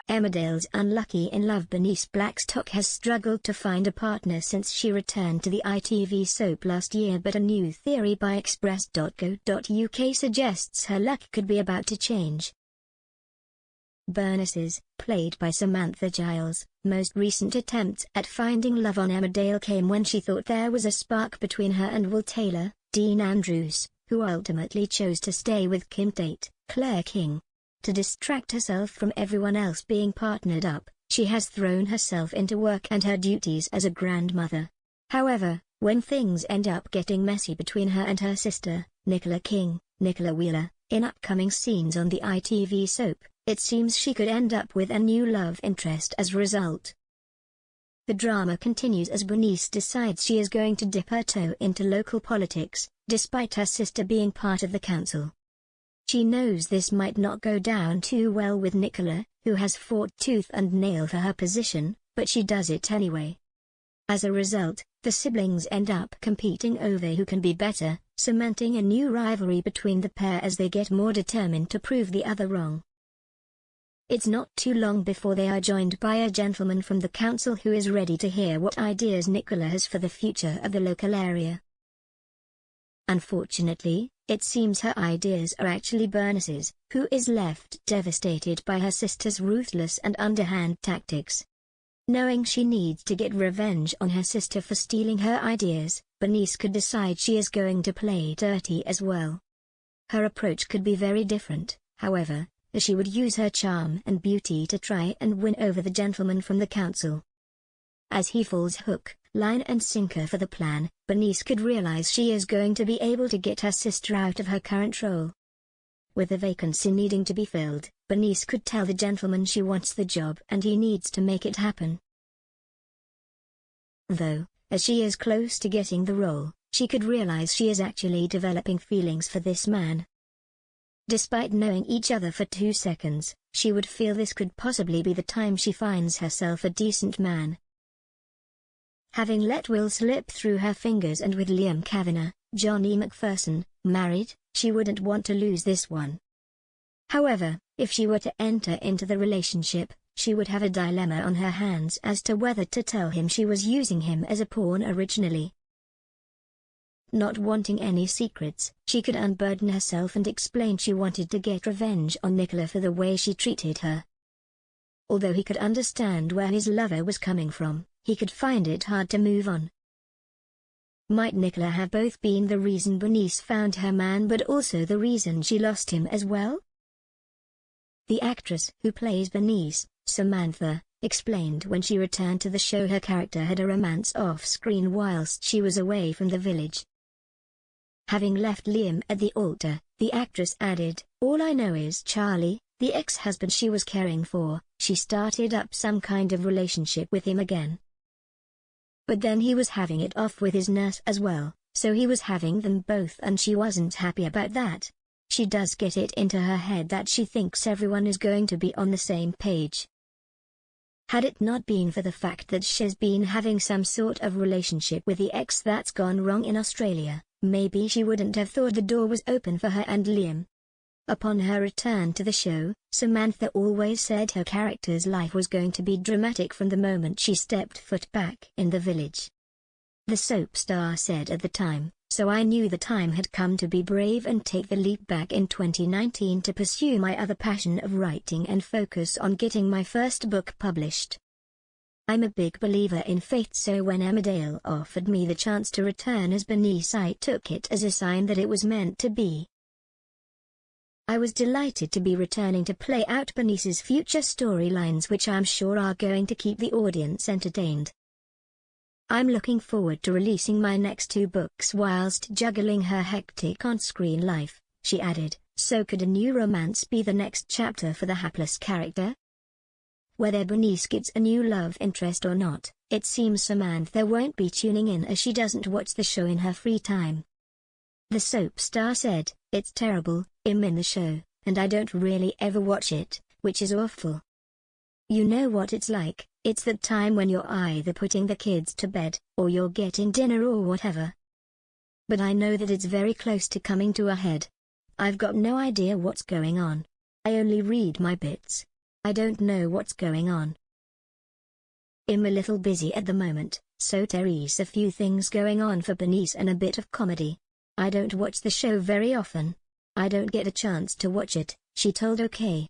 Emmerdale's unlucky in love Bernice Blackstock has struggled to find a partner since she returned to the ITV soap last year, but a new theory by express.co.uk suggests her luck could be about to change. Bernice's, played by Samantha Giles, most recent attempts at finding love on Emmerdale came when she thought there was a spark between her and Will Taylor, Dean Andrews, who ultimately chose to stay with Kim date, Nicola King. To distract herself from everyone else being partnered up, she has thrown herself into work and her duties as a grandmother. However, when things end up getting messy between her and her sister, Nicola King, Nicola Wheeler, in upcoming scenes on the ITV soap, it seems she could end up with a new love interest as a result. The drama continues as Bernice decides she is going to dip her toe into local politics, despite her sister being part of the council. She knows this might not go down too well with Nicola, who has fought tooth and nail for her position, but she does it anyway. As a result, the siblings end up competing over who can be better, cementing a new rivalry between the pair as they get more determined to prove the other wrong. It's not too long before they are joined by a gentleman from the council who is ready to hear what ideas Nicola has for the future of the local area. Unfortunately, it seems her ideas are actually Bernice's, who is left devastated by her sister's ruthless and underhand tactics. Knowing she needs to get revenge on her sister for stealing her ideas, Bernice could decide she is going to play dirty as well. Her approach could be very different, however, as she would use her charm and beauty to try and win over the gentleman from the council. As he falls hook, line and sinker for the plan, Bernice could realize she is going to be able to get her sister out of her current role. With the vacancy needing to be filled, Bernice could tell the gentleman she wants the job and he needs to make it happen. Though, as she is close to getting the role, she could realize she is actually developing feelings for this man. Despite knowing each other for 2 seconds, she would feel this could possibly be the time she finds herself a decent man. Having let Will slip through her fingers and with Liam Kavanagh, Johnny McPherson, married, she wouldn't want to lose this one. However, if she were to enter into the relationship, she would have a dilemma on her hands as to whether to tell him she was using him as a pawn originally. Not wanting any secrets, she could unburden herself and explain she wanted to get revenge on Nicola for the way she treated her. Although he could understand where his lover was coming from, he could find it hard to move on. Might Nicola have both been the reason Bernice found her man but also the reason she lost him as well? The actress who plays Bernice, Samantha, explained when she returned to the show her character had a romance off-screen whilst she was away from the village. Having left Liam at the altar, the actress added, "All I know is Charlie, the ex-husband she was caring for, she started up some kind of relationship with him again. But then he was having it off with his nurse as well, so he was having them both and she wasn't happy about that. She does get it into her head that she thinks everyone is going to be on the same page. Had it not been for the fact that she's been having some sort of relationship with the ex that's gone wrong in Australia, maybe she wouldn't have thought the door was open for her and Liam." Upon her return to the show, Samantha always said her character's life was going to be dramatic from the moment she stepped foot back in the village. The soap star said at the time, "So I knew the time had come to be brave and take the leap back in 2019 to pursue my other passion of writing and focus on getting my first book published. I'm a big believer in fate, so when Emmerdale offered me the chance to return as Bernice, I took it as a sign that it was meant to be. I was delighted to be returning to play out Bernice's future storylines, which I'm sure are going to keep the audience entertained. I'm looking forward to releasing my next 2 books whilst juggling her hectic on-screen life," she added. So could a new romance be the next chapter for the hapless character? Whether Bernice gets a new love interest or not, it seems Samantha won't be tuning in as she doesn't watch the show in her free time. The soap star said, "It's terrible, I'm in the show, and I don't really ever watch it, which is awful. You know what it's like, it's that time when you're either putting the kids to bed, or you're getting dinner or whatever. But I know that it's very close to coming to a head. I've got no idea what's going on. I only read my bits. I don't know what's going on. I'm a little busy at the moment, so there's a few things going on for Bernice and a bit of comedy. I don't watch the show very often. I don't get a chance to watch it, she told OK.